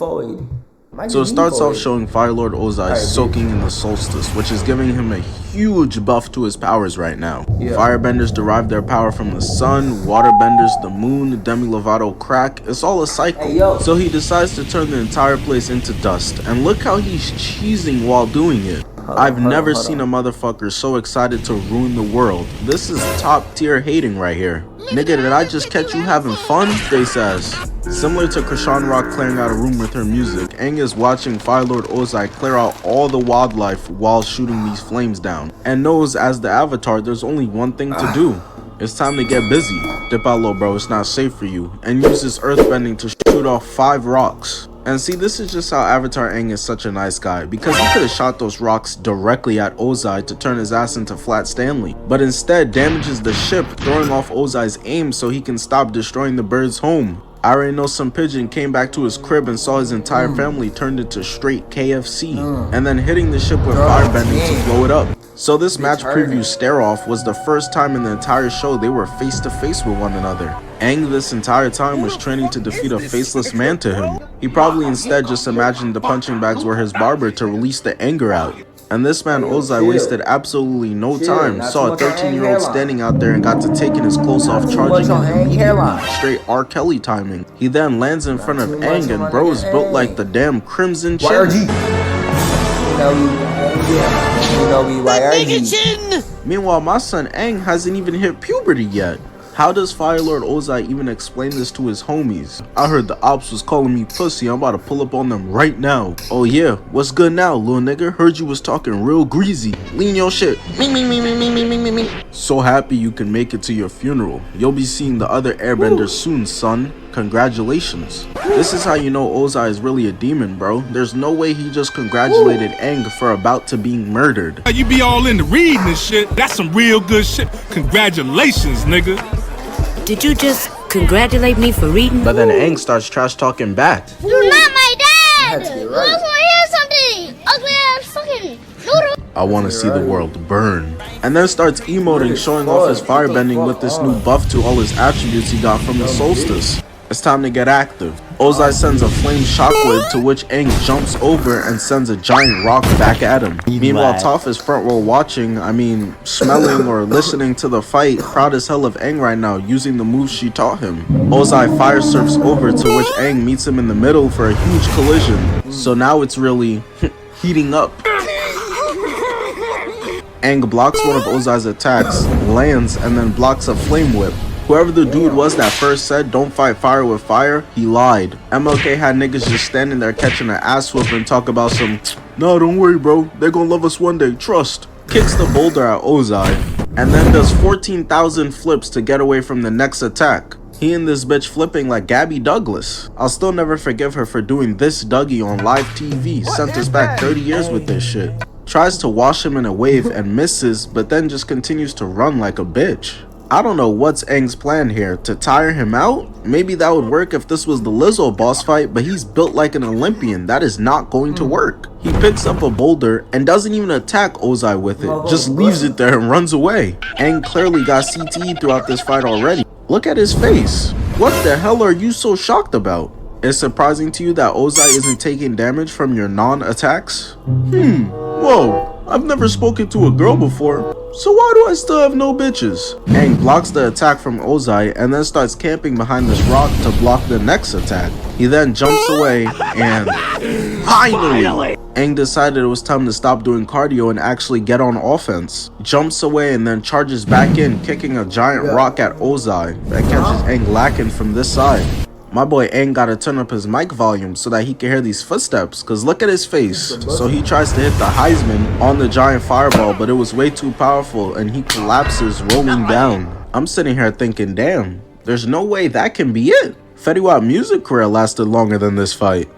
void. So it starts off showing Fire Lord Ozai soaking in the solstice, which is giving him a huge buff to his powers right now. Firebenders derive their power from the sun, waterbenders the moon, Demi Lovato crack. It's all a cycle. So he decides to turn the entire place into dust, and look how he's cheesing while doing it. I've never seen a motherfucker so excited to ruin the world. This is top tier hating right here. Nigga, did I just catch you having fun? They says. Similar to Krishan Rock clearing out a room with her music, Aang is watching Fire Lord Ozai clear out all the wildlife while shooting these flames down, and knows as the Avatar there's only one thing to do. It's time to get busy. Dip out low, bro, it's not safe for you. And uses earthbending to shoot off 5 rocks. And see, this is just how Avatar Aang is such a nice guy, because he could have shot those rocks directly at Ozai to turn his ass into Flat Stanley, but instead damages the ship, throwing off Ozai's aim so he can stop destroying the bird's home. I already know some pigeon came back to his crib and saw his entire family turned into straight KFC, and then hitting the ship with firebending to blow it up. So this match preview stare-off was the first time in the entire show they were face to face with one another. Aang this entire time was training to defeat a faceless man to him. He probably instead just imagined the punching bags were his barber to release the anger out. And this man Ozai wasted absolutely no time, saw a 13-year-old standing out there and got to taking his clothes off, charging him immediately. Straight R. Kelly timing. He then lands in front of Aang and bro's built like the damn Crimson Chin. Meanwhile, my son Aang hasn't even hit puberty yet. How does Fire Lord Ozai even explain this to his homies? I heard the ops was calling me pussy, I'm about to pull up on them right now. Oh yeah, what's good now, little nigga? Heard you was talking real greasy. Lean your shit. Me. So happy you can make it to your funeral. You'll be seeing the other airbenders soon, son. Congratulations. This is how you know Ozai is really a demon, bro. There's no way he just congratulated Aang for about to being murdered. You be all into reading and shit. That's some real good shit. Congratulations, nigga. Did you just congratulate me for reading? But then Aang starts trash talking back. You're not my dad! You also want to hear something? Ugly ass fucking noodle. I want to see the world burn. And then starts emoting, showing off his firebending with this new buff to all his attributes he got from the solstice. It's time to get active. Ozai sends a flame shockwave to which Aang jumps over and sends a giant rock back at him. Meanwhile, Toph is front row watching, smelling or listening to the fight, proud as hell of Aang right now, using the moves she taught him. Ozai fire surfs over to which Aang meets him in the middle for a huge collision. So now it's really heating up. Aang blocks one of Ozai's attacks, lands, and then blocks a flame whip. Whoever the dude was that first said don't fight fire with fire, he lied. MLK had niggas just standing there catching an ass whoop and talk about some, no, don't worry bro, they're gonna love us one day, trust. Kicks the boulder at Ozai, and then does 14,000 flips to get away from the next attack. He and this bitch flipping like Gabby Douglas. I'll still never forgive her for doing this Dougie on live TV, sent us back 30 years with this shit. Tries to wash him in a wave and misses, but then just continues to run like a bitch. I don't know what's Aang's plan here, to tire him out? Maybe that would work if this was the Lizzo boss fight, but he's built like an Olympian. That is not going to work. He picks up a boulder and doesn't even attack Ozai with it, just leaves it there and runs away. Aang clearly got CTE throughout this fight already. Look at his face. What the hell are you so shocked about? It's surprising to you that Ozai isn't taking damage from your non-attacks? Whoa, I've never spoken to a girl before. So why do I still have no bitches? Aang blocks the attack from Ozai and then starts camping behind this rock to block the next attack. He then jumps away and finally, Aang decided it was time to stop doing cardio and actually get on offense. Jumps away and then charges back in, kicking a giant rock at Ozai that catches Aang lacking from this side. My boy Aang gotta turn up his mic volume so that he can hear these footsteps, cause look at his face. So he tries to hit the Heisman on the giant fireball, but it was way too powerful and he collapses, rolling down. I'm sitting here thinking, damn, there's no way that can be it. Fetty Wap's music career lasted longer than this fight.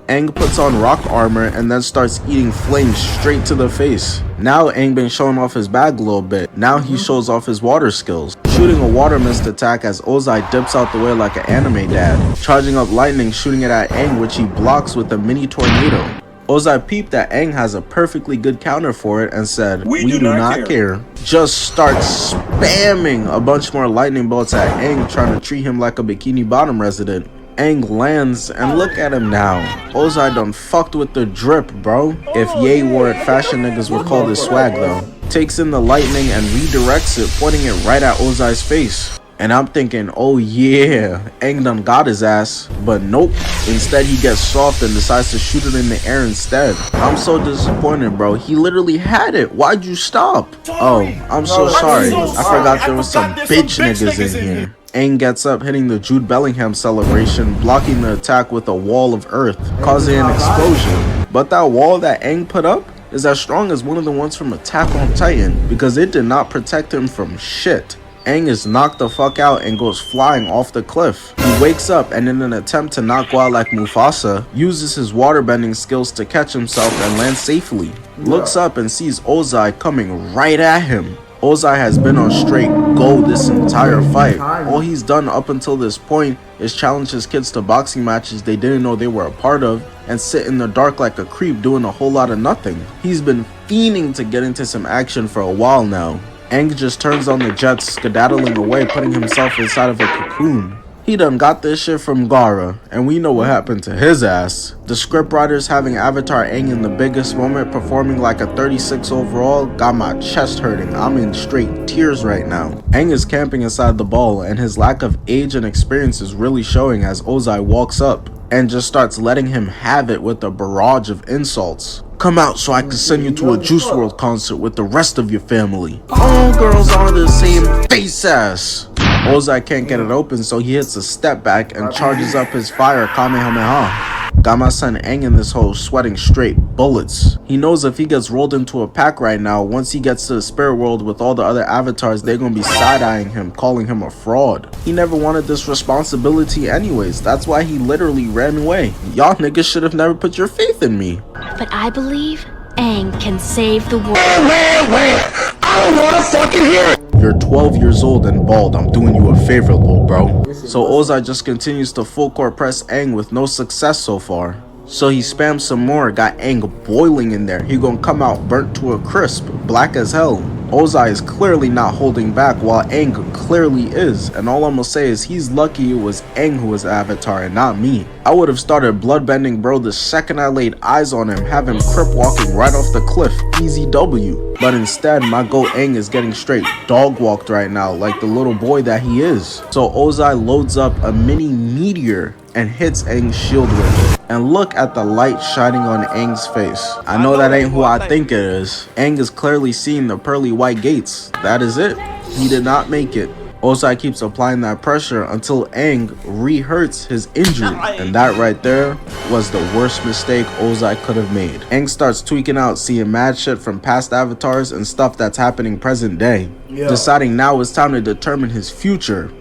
Aang puts on rock armor and then starts eating flames straight to the face. Now Aang been showing off his bag a little bit. Now he shows off his water skills. Shooting a water mist attack as Ozai dips out the way like an anime dad. Charging up lightning, shooting it at Aang, which he blocks with a mini tornado. Ozai peeped that Aang has a perfectly good counter for it and said, we do not care. Just starts spamming a bunch more lightning bolts at Aang, trying to treat him like a Bikini Bottom resident. Aang lands, and look at him now. Ozai done fucked with the drip, bro. If Ye wore it, fashion niggas would call this swag though. Takes in the lightning and redirects it, pointing it right at Ozai's face. And I'm thinking, oh yeah, Aang done got his ass, but nope. Instead, he gets soft and decides to shoot it in the air instead. I'm so disappointed, bro. He literally had it. Why'd you stop? Oh, I'm so sorry. I forgot there was some bitch niggas in here. Aang gets up, hitting the Jude Bellingham celebration, blocking the attack with a wall of earth, causing an explosion. But that wall that Aang put up is as strong as one of the ones from Attack on Titan, because it did not protect him from shit. Aang is knocked the fuck out and goes flying off the cliff. He wakes up and in an attempt to not go out like Mufasa, uses his waterbending skills to catch himself and land safely. Looks up and sees Ozai coming right at him. Ozai has been on straight go this entire fight. All he's done up until this point is challenge his kids to boxing matches they didn't know they were a part of and sit in the dark like a creep doing a whole lot of nothing. He's been fiending to get into some action for a while now. Aang just turns on the jets, skedaddling away, putting himself inside of a cocoon. He done got this shit from Gaara, and we know what happened to his ass. The scriptwriters having Avatar Aang in the biggest moment performing like a 36 overall got my chest hurting. I'm in straight tears right now. Aang is camping inside the ball, and his lack of age and experience is really showing as Ozai walks up and just starts letting him have it with a barrage of insults. Come out so I can send you to a Juice WRLD concert with the rest of your family. All girls are the same face ass. Ozai can't get it open, so he hits a step back and charges up his fire Kamehameha. Got my son Aang in this hole sweating straight bullets. He knows if he gets rolled into a pack right now, once he gets to the spirit world with all the other avatars, they're gonna be side-eyeing him, calling him a fraud. He never wanted this responsibility anyways. That's why he literally ran away. Y'all niggas should have never put your faith in me. But I believe Aang can save the world. Wait. I don't wanna fucking hear it. You're 12 years old and bald. I'm doing you a favor, little bro. So Ozai just continues to full court press Aang with no success so far. So he spams some more, got Aang boiling in there. He gonna come out burnt to a crisp, black as hell. Ozai is clearly not holding back while Aang clearly is, and all I'm gonna say is he's lucky it was Aang who was Avatar and not me. I would have started bloodbending bro the second I laid eyes on him, have him crip walking right off the cliff, easy W. But instead my goat Aang is getting straight dog walked right now like the little boy that he is. So Ozai loads up a mini meteor and hits Aang's shield with it. And look at the light shining on Aang's face. I know that ain't who I think it is. Aang is clearly seeing the pearly white gates. That is it. He did not make it. Ozai keeps applying that pressure until Aang re-hurts his injury. And that right there was the worst mistake Ozai could have made. Aang starts tweaking out, seeing mad shit from past avatars and stuff that's happening present day. Deciding now it's time to determine his future.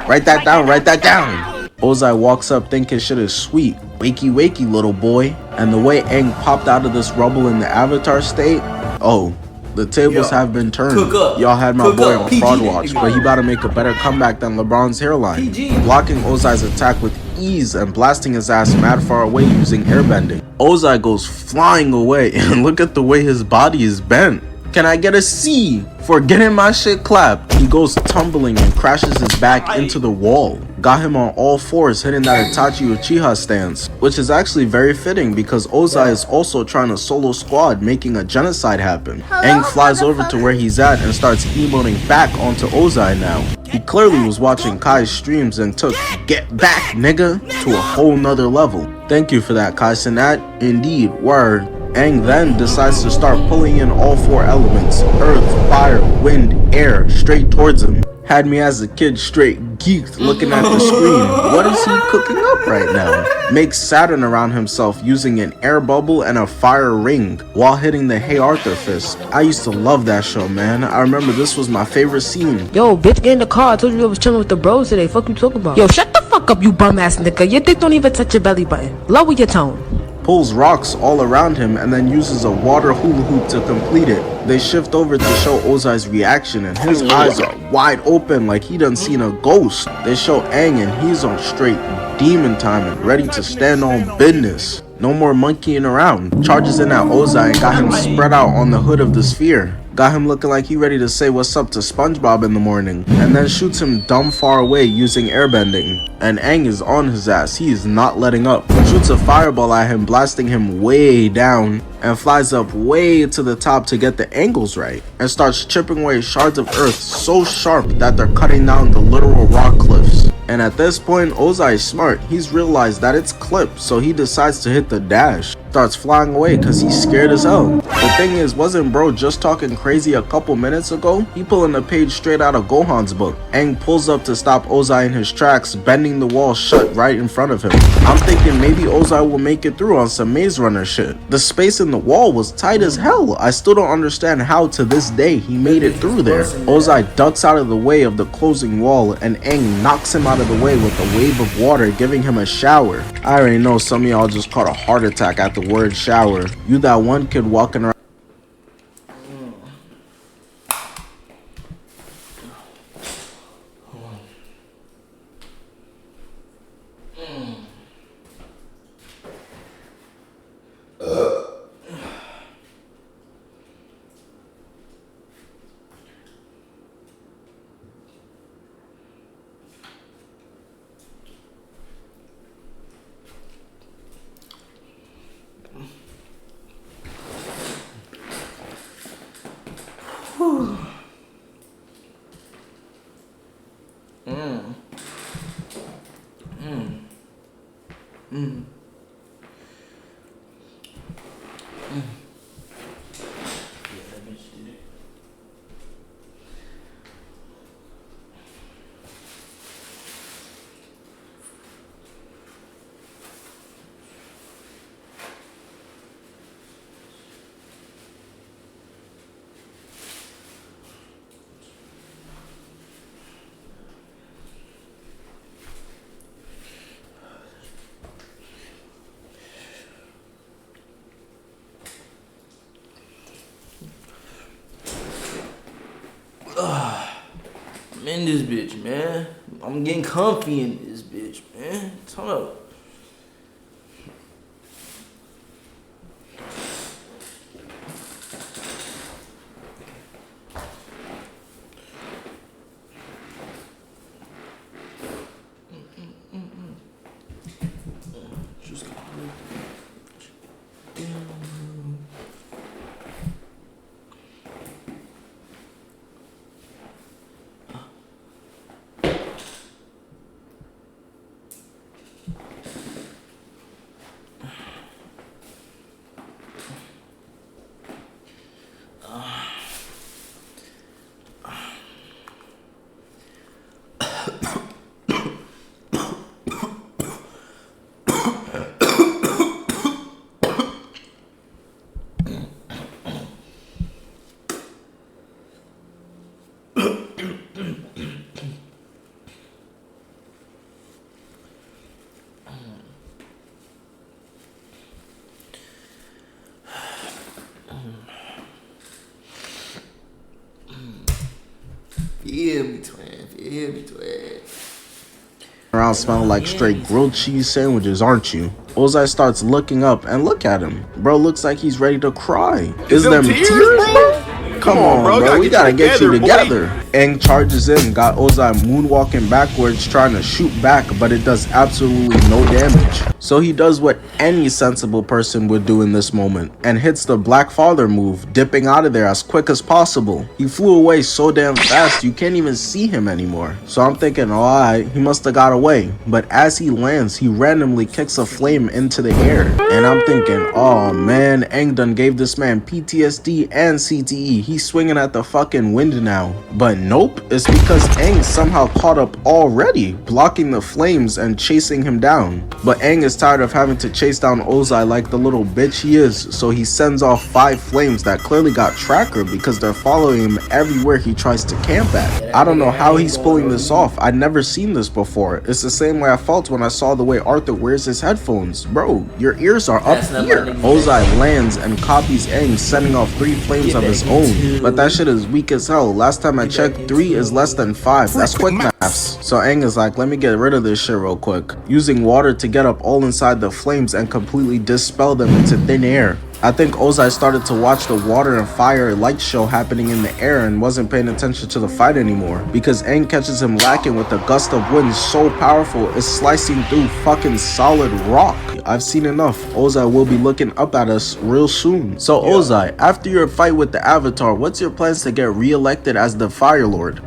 Write that down, write that down. Ozai walks up thinking shit is sweet. Wakey wakey little boy. And the way Aang popped out of this rubble in the avatar state, oh, the tables have been turned. Y'all had my boy on fraud watch, but he about to make a better comeback than LeBron's hairline. Blocking Ozai's attack with ease and blasting his ass mad far away using airbending. Ozai goes flying away and look at the way his body is bent. Can I get a C for getting my shit clapped? He goes tumbling and crashes his back into the wall. Got him on all fours hitting that Itachi Uchiha stance, which is actually very fitting because Ozai is also trying to solo squad making a genocide happen. Aang flies over to where he's at and starts emoting back onto Ozai now. He clearly was watching Kai's streams and took "get back nigga" to a whole nother level. Thank you for that, Kai Sinat. Indeed, word. Aang then decides to start pulling in all four elements, earth, fire, wind, air, straight towards him. Had me as a kid straight geeked looking at the screen. What is he cooking up right now? Makes Saturn around himself using an air bubble and a fire ring while hitting the Hey Arthur fist. I used to love that show, man. I remember this was my favorite scene. Yo, bitch, get in the car. I told you I was chilling with the bros today. Fuck you talking about? Yo, shut the fuck up, you bum ass nigga. Your dick don't even touch your belly button. Lower your tone. Pulls rocks all around him and then uses a water hula hoop to complete it. They shift over to show Ozai's reaction and his eyes are wide open like he done seen a ghost. They show Aang and he's on straight demon time and ready to stand on business. No more monkeying around. Charges in at Ozai and got him spread out on the hood of the sphere. Got him looking like he ready to say what's up to SpongeBob in the morning. And then shoots him dumb far away using airbending. And Aang is on his ass. He is not letting up. Shoots a fireball at him, blasting him way down. And flies up way to the top to get the angles right. And starts chipping away shards of earth so sharp that they're cutting down the literal rock cliffs. And at this point, Ozai is smart. He's realized that it's clipped, so he decides to hit the dash. Starts flying away because he's scared as hell. The thing is, wasn't bro just talking crazy a couple minutes ago? He pulling a page straight out of Gohan's book. Aang pulls up to stop Ozai in his tracks, bending the wall shut right in front of him. I'm thinking maybe Ozai will make it through on some Maze Runner shit. The space in the wall was tight as hell. I still don't understand how to this day he made it through there. Ozai ducks out of the way of the closing wall and Aang knocks him out of the way with a wave of water, giving him a shower. I already know some of y'all just caught a heart attack at the word shower. You that one kid walking around I'm in this bitch, man. I'm getting comfy in this bitch, man. Hold up. Feel me, twin. Feel me, twin. around smelling like straight grilled cheese sandwiches, aren't you? Ozai starts looking up and look at him. Bro looks like he's ready to cry. Is them tears, bro? Come on, bro. We gotta get you together. Aang charges in, got Ozai moonwalking backwards, trying to shoot back, but it does absolutely no damage. So he does what any sensible person would do in this moment, and hits the Black Father move, dipping out of there as quick as possible. He flew away so damn fast, you can't even see him anymore. So I'm thinking, alright, he must have got away. But as he lands, he randomly kicks a flame into the air. And I'm thinking, oh man, Aang done gave this man PTSD and CTE. He's swinging at the fucking wind now. But nope, it's because Aang somehow caught up already, blocking the flames and chasing him down. But Aang is tired of having to chase down Ozai like the little bitch he is, so he sends off 5 flames that clearly got tracker because they're following him everywhere he tries to camp at. I don't know how he's pulling this off. I'd never seen this before. It's the same way I felt when I saw the way Arthur wears his headphones. Bro, your ears are up here. Ozai lands and copies Aang, sending off 3 flames of his own. But that shit is weak as hell. Last time I checked, 3 is less than 5. That's quick maths. So Aang is like, let me get rid of this shit real quick. Using water to get up all fall inside the flames and completely dispel them into thin air. I think Ozai started to watch the water and fire light show happening in the air and wasn't paying attention to the fight anymore, because Aang catches him lacking with a gust of wind so powerful it's slicing through fucking solid rock. I've seen enough. Ozai will be looking up at us real soon. So Ozai, after your fight with the Avatar, what's your plans to get re-elected as the Fire Lord?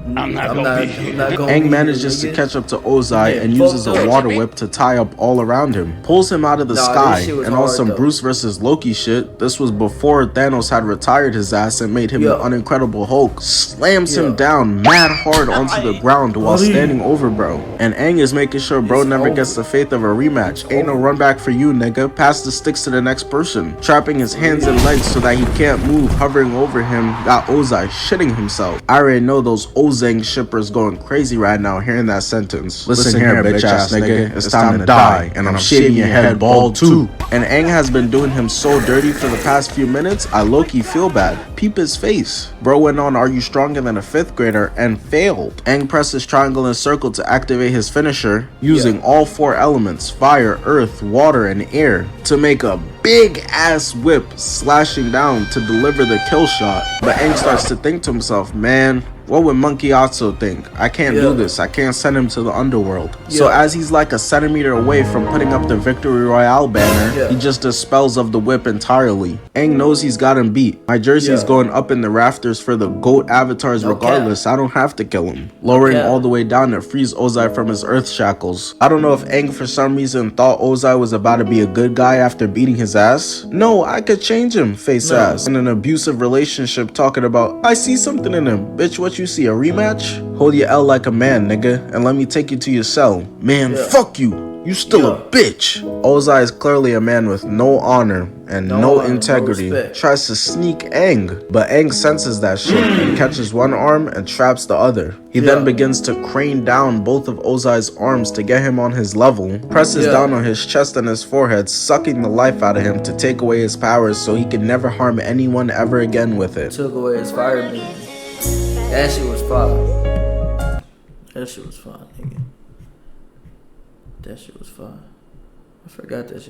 I'm not gonna be here. Aang manages to catch up to Ozai and uses a water whip to tie up all around him. Pulls him out of the sky, and on some Bruce versus Loki shit, this was before Thanos had retired his ass and made him the unincredible Hulk, slams him down mad hard onto the ground while standing over bro. And Aang is making sure bro never gets the faith of a rematch. Ain't no run back for you, nigga. Pass the sticks to the next person. Trapping his hands and legs so that he can't move, hovering over him, got Ozai shitting himself. I already know those Ozang shippers going crazy right now hearing that sentence. Listen here, bitch ass nigga, it's time to die, and I'm shaving your head bald too. And Aang has been doing him so dirty for the past few minutes, I low-key feel bad. Peep his face. Bro went on "Are you stronger than a 5th grader?" and failed. Aang presses triangle and circle to activate his finisher, using all 4 elements, fire, earth, water, and air, to make a big ass whip slashing down to deliver the kill shot. But Aang starts to think to himself, man, what would Monkey Otso think? I can't do this. I can't send him to the underworld. So as he's like a centimeter away from putting up the Victory Royale banner, he just dispels of the whip entirely. Aang knows he's got him beat. My jersey is going up in the rafters for the GOAT avatars regardless. I don't have to kill him. Lowering all the way down to freeze Ozai from his earth shackles. I don't know if Aang for some reason thought Ozai was about to be a good guy after beating his ass. No, I could change him, face ass. In an abusive relationship talking about, I see something in him. Bitch, what you see, a rematch? Hold your L like a man, nigga, and let me take you to your cell. Man, fuck you. You still a bitch. Ozai is clearly a man with no honor and no integrity. Tries to sneak Aang, but Aang senses that shit and catches one arm and traps the other. He then begins to crane down both of Ozai's arms to get him on his level, presses down on his chest and his forehead, sucking the life out of him to take away his powers so he can never harm anyone ever again with it. Took away his fire beam. That shit was fire. That shit was fire, nigga. That shit was fire. I forgot that shit.